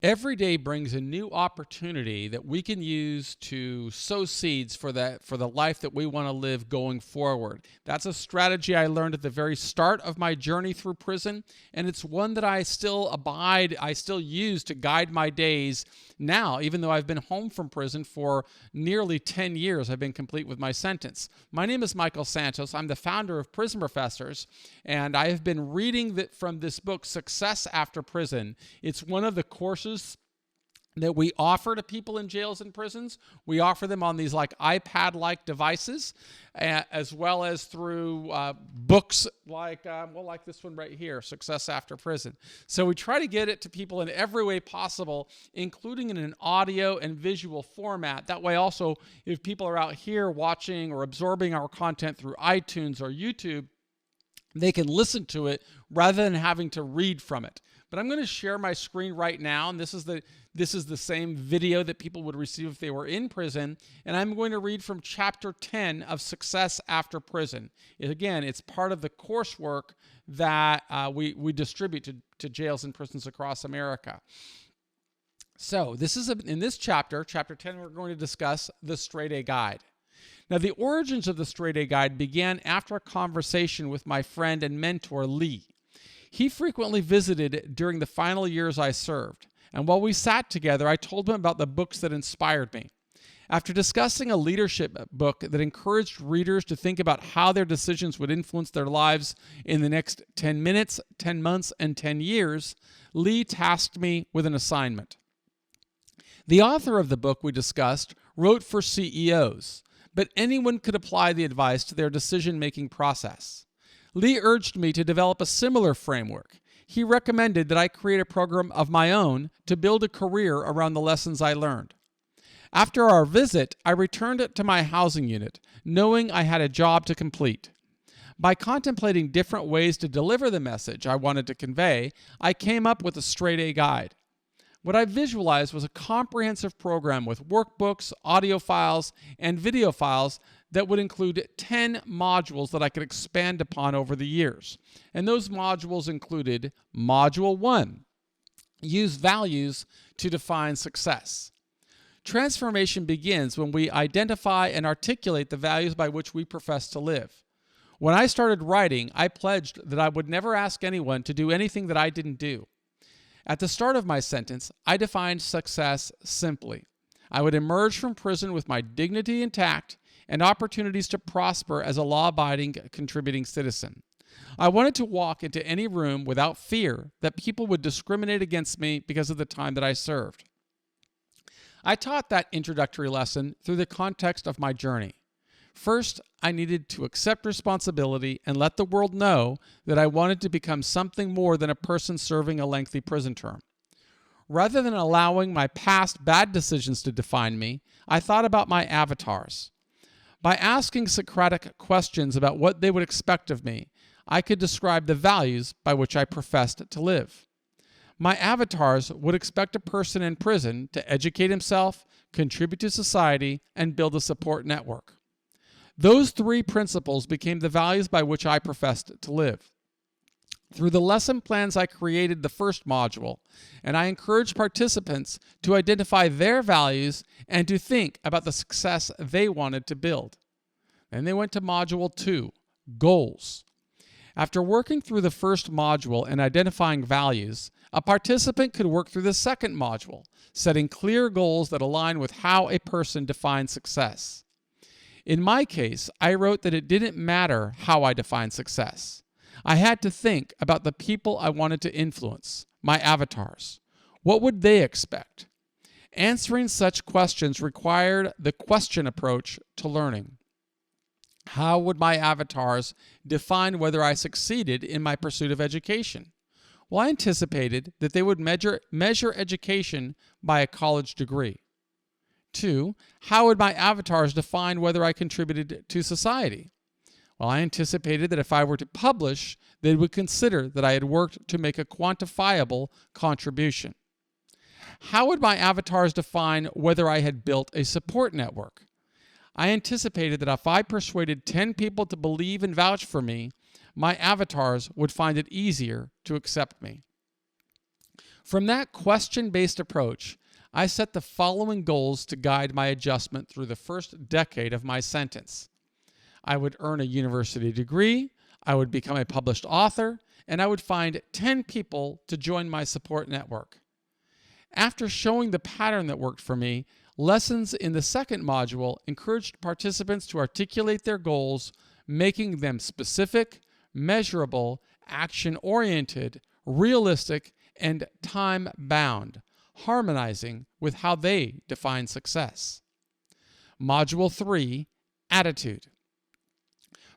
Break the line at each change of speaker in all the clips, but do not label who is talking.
Every day brings a new opportunity that we can use to sow seeds for the life that we want to live going forward. That's a strategy I learned at the very start of my journey through prison, and it's one that I still use to guide my days now, even though I've been home from prison for nearly 10 years. I've been complete with my sentence. My name is Michael Santos. I'm the founder of Prison Professors, and I have been reading from this book, Success After Prison. It's one of the courses that we offer to people in jails and prisons. We offer them on these like iPad-like devices, as well as through books like this one right here, Success After Prison. So we try to get it to people in every way possible, including in an audio and visual format. That way also, if people are out here watching or absorbing our content through iTunes or YouTube, they can listen to it rather than having to read from it. But I'm going to share my screen right now, and this is the same video that people would receive if they were in prison, and I'm going to read from Chapter 10 of Success After Prison. Again, it's part of the coursework that we distribute to jails and prisons across America. So in this chapter 10, we're going to discuss the Straight A Guide. Now, the origins of the Straight A Guide began after a conversation with my friend and mentor, Lee. He frequently visited during the final years I served, and while we sat together, I told him about the books that inspired me. After discussing a leadership book that encouraged readers to think about how their decisions would influence their lives in the next 10 minutes, 10 months, and 10 years, Lee tasked me with an assignment. The author of the book we discussed wrote for CEOs, but anyone could apply the advice to their decision-making process. Lee urged me to develop a similar framework. He recommended that I create a program of my own to build a career around the lessons I learned. After our visit, I returned to my housing unit, knowing I had a job to complete. By contemplating different ways to deliver the message I wanted to convey, I came up with a Straight A Guide. What I visualized was a comprehensive program with workbooks, audio files, and video files that would include 10 modules that I could expand upon over the years. And those modules included Module 1, use values to define success. Transformation begins when we identify and articulate the values by which we profess to live. When I started writing, I pledged that I would never ask anyone to do anything that I didn't do. At the start of my sentence, I defined success simply. I would emerge from prison with my dignity intact and opportunities to prosper as a law-abiding, contributing citizen. I wanted to walk into any room without fear that people would discriminate against me because of the time that I served. I taught that introductory lesson through the context of my journey. First, I needed to accept responsibility and let the world know that I wanted to become something more than a person serving a lengthy prison term. Rather than allowing my past bad decisions to define me, I thought about my avatars. By asking Socratic questions about what they would expect of me, I could describe the values by which I professed to live. My avatars would expect a person in prison to educate himself, contribute to society, and build a support network. Those three principles became the values by which I professed to live. Through the lesson plans, I created the first module, and I encouraged participants to identify their values and to think about the success they wanted to build. Then they went to Module 2, Goals. After working through the first module and identifying values, a participant could work through the second module, setting clear goals that align with how a person defines success. In my case, I wrote that it didn't matter how I defined success. I had to think about the people I wanted to influence, my avatars. What would they expect? Answering such questions required the question approach to learning. How would my avatars define whether I succeeded in my pursuit of education? Well, I anticipated that they would measure education by a college degree. 2, how would my avatars define whether I contributed to society? Well, I anticipated that if I were to publish, they would consider that I had worked to make a quantifiable contribution. How would my avatars define whether I had built a support network? I anticipated that if I persuaded 10 people to believe and vouch for me, my avatars would find it easier to accept me. From that question-based approach, I set the following goals to guide my adjustment through the first decade of my sentence. I would earn a university degree, I would become a published author, and I would find 10 people to join my support network. After showing the pattern that worked for me, lessons in the second module encouraged participants to articulate their goals, making them specific, measurable, action-oriented, realistic, and time-bound, harmonizing with how they define success. Module 3, Attitude.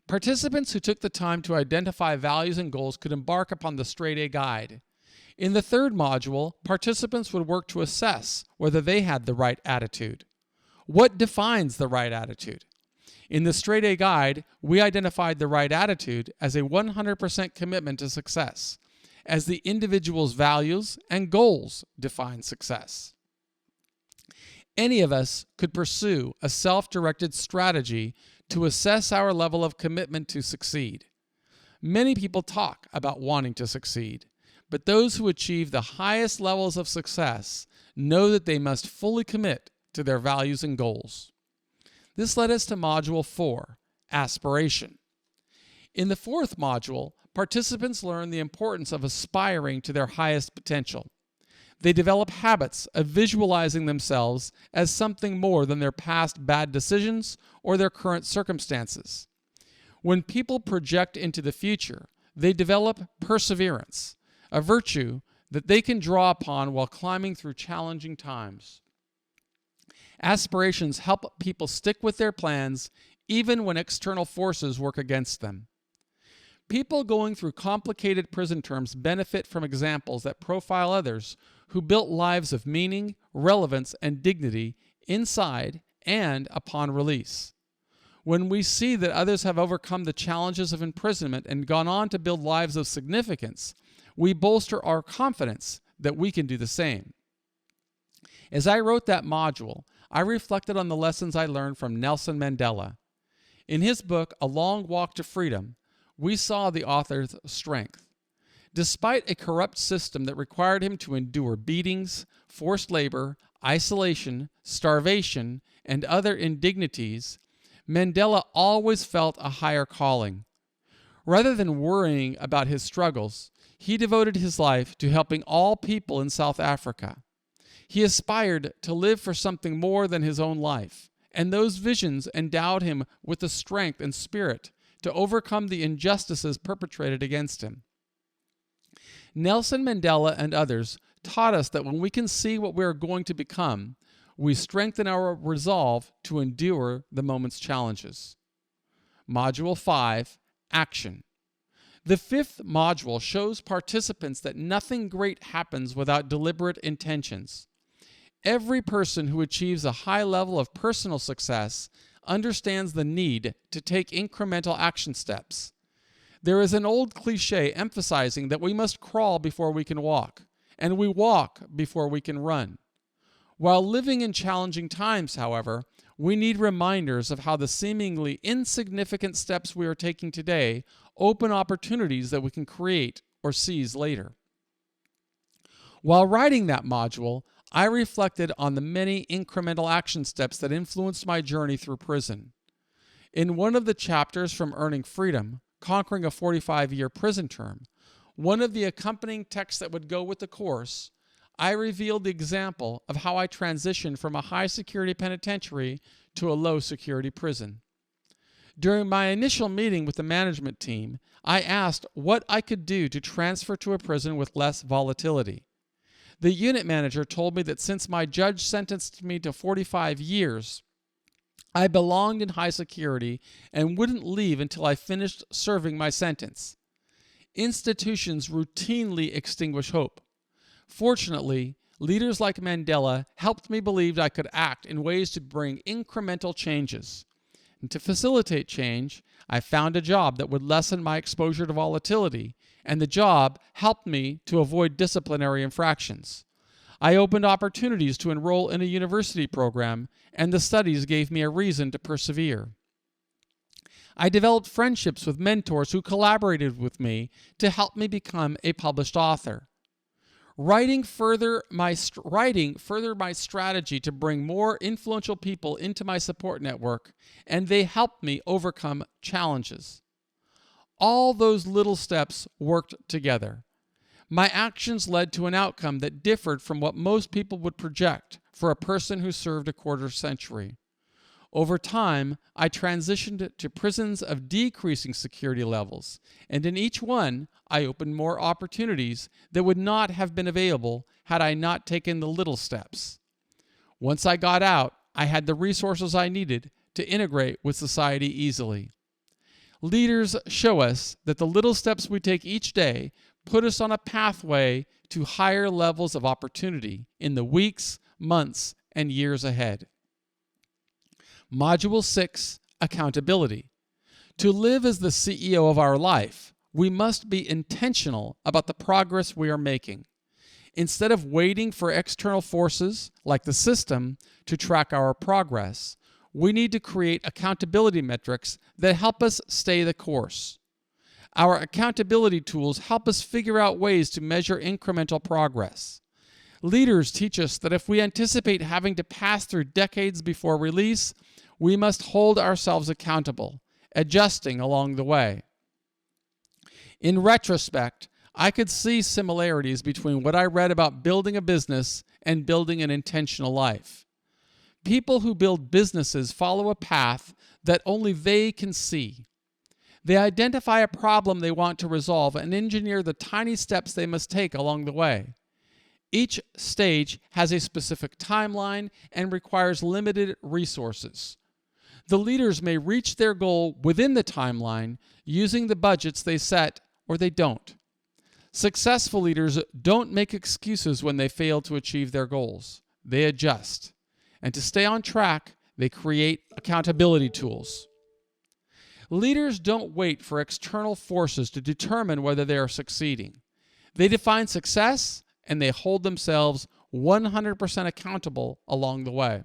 Participants who took the time to identify values and goals could embark upon the Straight A Guide. In the third module, participants would work to assess whether they had the right attitude. What defines the right attitude? In the Straight A Guide, we identified the right attitude as a 100% commitment to success, as the individual's values and goals define success. Any of us could pursue a self-directed strategy to assess our level of commitment to succeed. Many people talk about wanting to succeed, but those who achieve the highest levels of success know that they must fully commit to their values and goals. This led us to Module 4, Aspiration. In the fourth module, participants learn the importance of aspiring to their highest potential. They develop habits of visualizing themselves as something more than their past bad decisions or their current circumstances. When people project into the future, they develop perseverance, a virtue that they can draw upon while climbing through challenging times. Aspirations help people stick with their plans even when external forces work against them. People going through complicated prison terms benefit from examples that profile others who built lives of meaning, relevance, and dignity inside and upon release. When we see that others have overcome the challenges of imprisonment and gone on to build lives of significance, we bolster our confidence that we can do the same. As I wrote that module, I reflected on the lessons I learned from Nelson Mandela. In his book, A Long Walk to Freedom, we saw the author's strength. Despite a corrupt system that required him to endure beatings, forced labor, isolation, starvation, and other indignities, Mandela always felt a higher calling. Rather than worrying about his struggles, he devoted his life to helping all people in South Africa. He aspired to live for something more than his own life, and those visions endowed him with the strength and spirit to overcome the injustices perpetrated against him. Nelson Mandela and others taught us that when we can see what we are going to become, we strengthen our resolve to endure the moment's challenges. Module 5, Action. The fifth module shows participants that nothing great happens without deliberate intentions. Every person who achieves a high level of personal success understands the need to take incremental action steps. There is an old cliche emphasizing that we must crawl before we can walk, and we walk before we can run. While living in challenging times, however, we need reminders of how the seemingly insignificant steps we are taking today open opportunities that we can create or seize later. While writing that module, I reflected on the many incremental action steps that influenced my journey through prison. In one of the chapters from Earning Freedom, Conquering a 45-Year Prison Term, one of the accompanying texts that would go with the course, I revealed the example of how I transitioned from a high-security penitentiary to a low-security prison. During my initial meeting with the management team, I asked what I could do to transfer to a prison with less volatility. The unit manager told me that since my judge sentenced me to 45 years, I belonged in high security and wouldn't leave until I finished serving my sentence. Institutions routinely extinguish hope. Fortunately, leaders like Mandela helped me believe I could act in ways to bring incremental changes. And to facilitate change, I found a job that would lessen my exposure to volatility, and the job helped me to avoid disciplinary infractions. I opened opportunities to enroll in a university program, and the studies gave me a reason to persevere. I developed friendships with mentors who collaborated with me to help me become a published author. Writing further my strategy to bring more influential people into my support network, and they helped me overcome challenges. All those little steps worked together. My actions led to an outcome that differed from what most people would project for a person who served a quarter century. Over time, I transitioned to prisons of decreasing security levels, and in each one, I opened more opportunities that would not have been available had I not taken the little steps. Once I got out, I had the resources I needed to integrate with society easily. Leaders show us that the little steps we take each day put us on a pathway to higher levels of opportunity in the weeks, months, and years ahead. Module 6, Accountability. To live as the CEO of our life, we must be intentional about the progress we are making. Instead of waiting for external forces, like the system, to track our progress, we need to create accountability metrics that help us stay the course. Our accountability tools help us figure out ways to measure incremental progress. Leaders teach us that if we anticipate having to pass through decades before release, we must hold ourselves accountable, adjusting along the way. In retrospect, I could see similarities between what I read about building a business and building an intentional life. People who build businesses follow a path that only they can see. They identify a problem they want to resolve and engineer the tiny steps they must take along the way. Each stage has a specific timeline and requires limited resources. The leaders may reach their goal within the timeline using the budgets they set, or they don't. Successful leaders don't make excuses when they fail to achieve their goals. They adjust. And to stay on track, they create accountability tools. Leaders don't wait for external forces to determine whether they are succeeding. They define success, and they hold themselves 100% accountable along the way.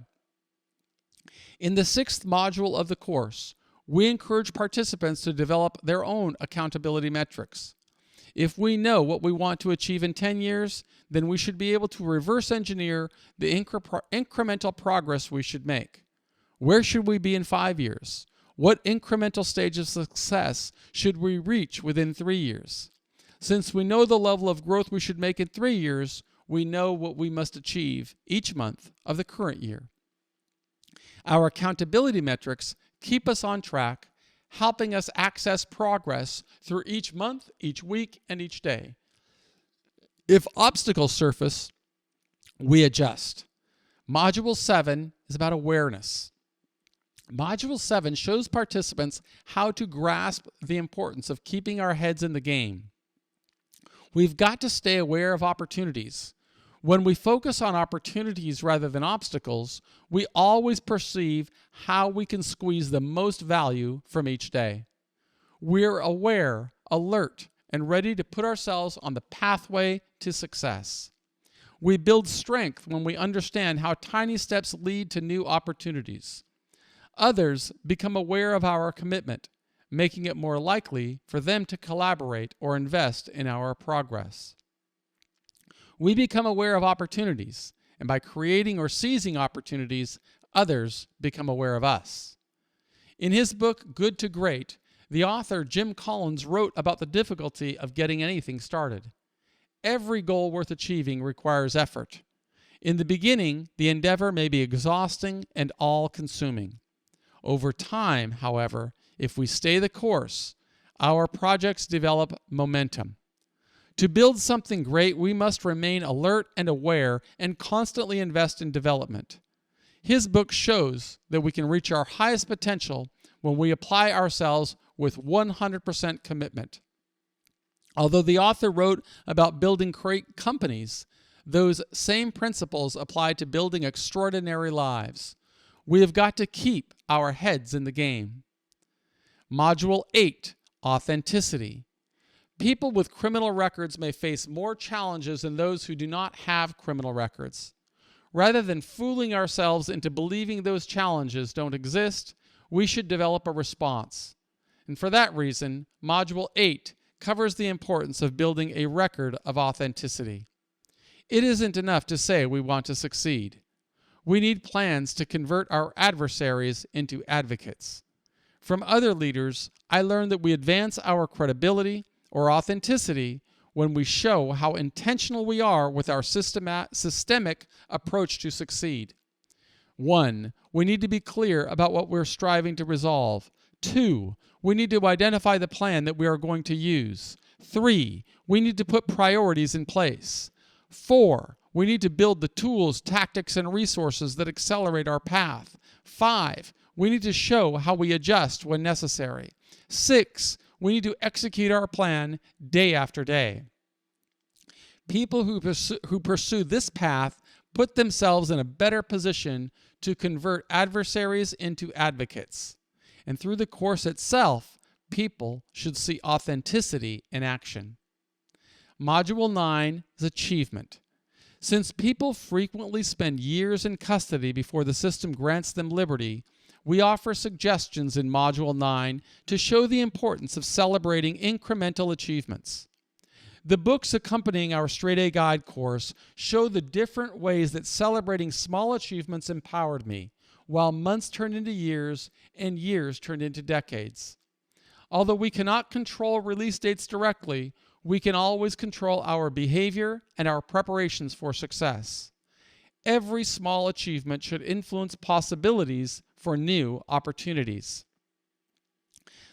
In the 6th module of the course, we encourage participants to develop their own accountability metrics. If we know what we want to achieve in 10 years, then we should be able to reverse engineer the incremental progress we should make. Where should we be in 5 years? What incremental stage of success should we reach within 3 years? Since we know the level of growth we should make in 3 years, we know what we must achieve each month of the current year. Our accountability metrics keep us on track, helping us access progress through each month, each week, and each day. If obstacles surface, we adjust. Module 7 is about awareness. Module 7 shows participants how to grasp the importance of keeping our heads in the game. We've got to stay aware of opportunities. When we focus on opportunities rather than obstacles, we always perceive how we can squeeze the most value from each day. We're aware, alert, and ready to put ourselves on the pathway to success. We build strength when we understand how tiny steps lead to new opportunities. Others become aware of our commitment, making it more likely for them to collaborate or invest in our progress. We become aware of opportunities, and by creating or seizing opportunities, others become aware of us. In his book, Good to Great, the author Jim Collins wrote about the difficulty of getting anything started. Every goal worth achieving requires effort. In the beginning, the endeavor may be exhausting and all-consuming. Over time, however, if we stay the course, our projects develop momentum. To build something great, we must remain alert and aware and constantly invest in development. His book shows that we can reach our highest potential when we apply ourselves with 100% commitment. Although the author wrote about building great companies, those same principles apply to building extraordinary lives. We have got to keep our heads in the game. Module 8, Authenticity. People with criminal records may face more challenges than those who do not have criminal records. Rather than fooling ourselves into believing those challenges don't exist, we should develop a response. And for that reason, Module 8 covers the importance of building a record of authenticity. It isn't enough to say we want to succeed. We need plans to convert our adversaries into advocates. From other leaders, I learned that we advance our credibility or authenticity when we show how intentional we are with our systemic approach to succeed. 1. We need to be clear about what we're striving to resolve. 2. We need to identify the plan that we are going to use. 3. We need to put priorities in place. 4. We need to build the tools, tactics, and resources that accelerate our path. 5. We need to show how we adjust when necessary. 6. We need to execute our plan day after day. People who pursue this path put themselves in a better position to convert adversaries into advocates. And through the course itself, people should see authenticity in action. Module 9 is achievement. Since people frequently spend years in custody before the system grants them liberty, we offer suggestions in Module 9 to show the importance of celebrating incremental achievements. The books accompanying our Straight A Guide course show the different ways that celebrating small achievements empowered me, while months turned into years and years turned into decades. Although we cannot control release dates directly, we can always control our behavior and our preparations for success. Every small achievement should influence possibilities for new opportunities.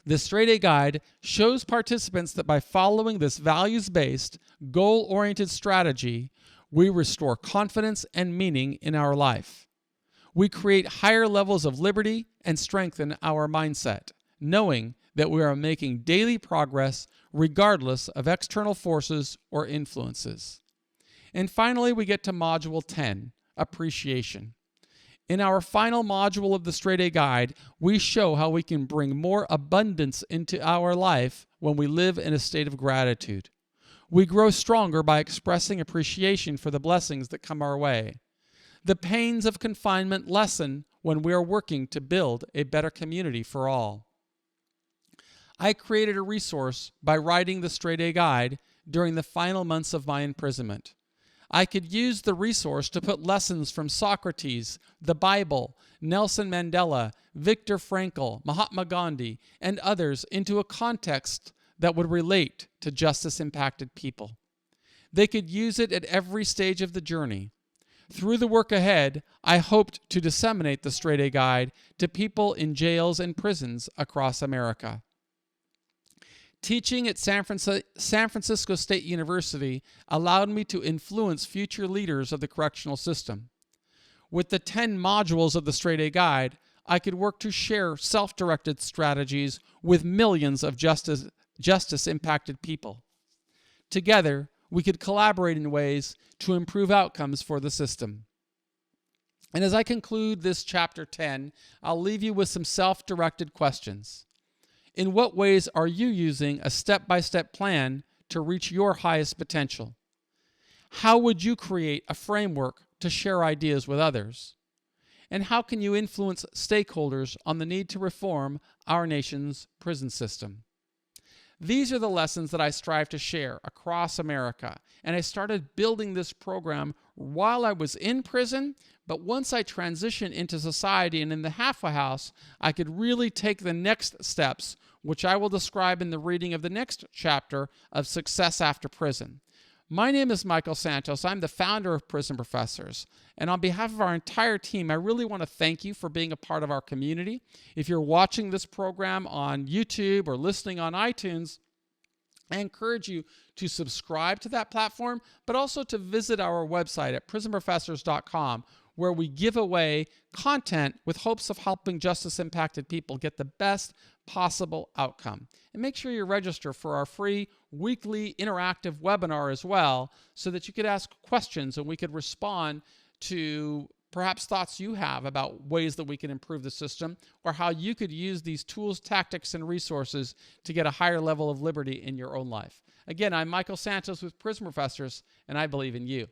The Straight A Guide shows participants that by following this values-based, goal-oriented strategy, we restore confidence and meaning in our life. We create higher levels of liberty and strengthen our mindset, knowing that we are making daily progress regardless of external forces or influences. And finally, we get to Module 10, Appreciation. In our final module of the Straight A Guide, we show how we can bring more abundance into our life when we live in a state of gratitude. We grow stronger by expressing appreciation for the blessings that come our way. The pains of confinement lessen when we are working to build a better community for all. I created a resource by writing the Straight A Guide during the final months of my imprisonment. I could use the resource to put lessons from Socrates, the Bible, Nelson Mandela, Viktor Frankl, Mahatma Gandhi, and others into a context that would relate to justice-impacted people. They could use it at every stage of the journey. Through the work ahead, I hoped to disseminate the Straight A Guide to people in jails and prisons across America. Teaching at San Francisco State University allowed me to influence future leaders of the correctional system. With the 10 modules of the Straight A Guide, I could work to share self-directed strategies with millions of justice-impacted people. Together, we could collaborate in ways to improve outcomes for the system. And as I conclude this Chapter 10, I'll leave you with some self-directed questions. In what ways are you using a step-by-step plan to reach your highest potential? How would you create a framework to share ideas with others? And how can you influence stakeholders on the need to reform our nation's prison system? These are the lessons that I strive to share across America, and I started building this program while I was in prison, but once I transitioned into society and in the halfway house, I could really take the next steps, which I will describe in the reading of the next chapter of Success After Prison. My name is Michael Santos. I'm the founder of Prison Professors. And on behalf of our entire team, I really want to thank you for being a part of our community. If you're watching this program on YouTube or listening on iTunes, I encourage you to subscribe to that platform, but also to visit our website at prisonprofessors.com, where we give away content with hopes of helping justice-impacted people get the best possible outcome. And make sure you register for our free weekly interactive webinar as well, so that you could ask questions and we could respond to perhaps thoughts you have about ways that we can improve the system, or how you could use these tools, tactics, and resources to get a higher level of liberty in your own life. Again, I'm Michael Santos with Prison Professors, and I believe in you.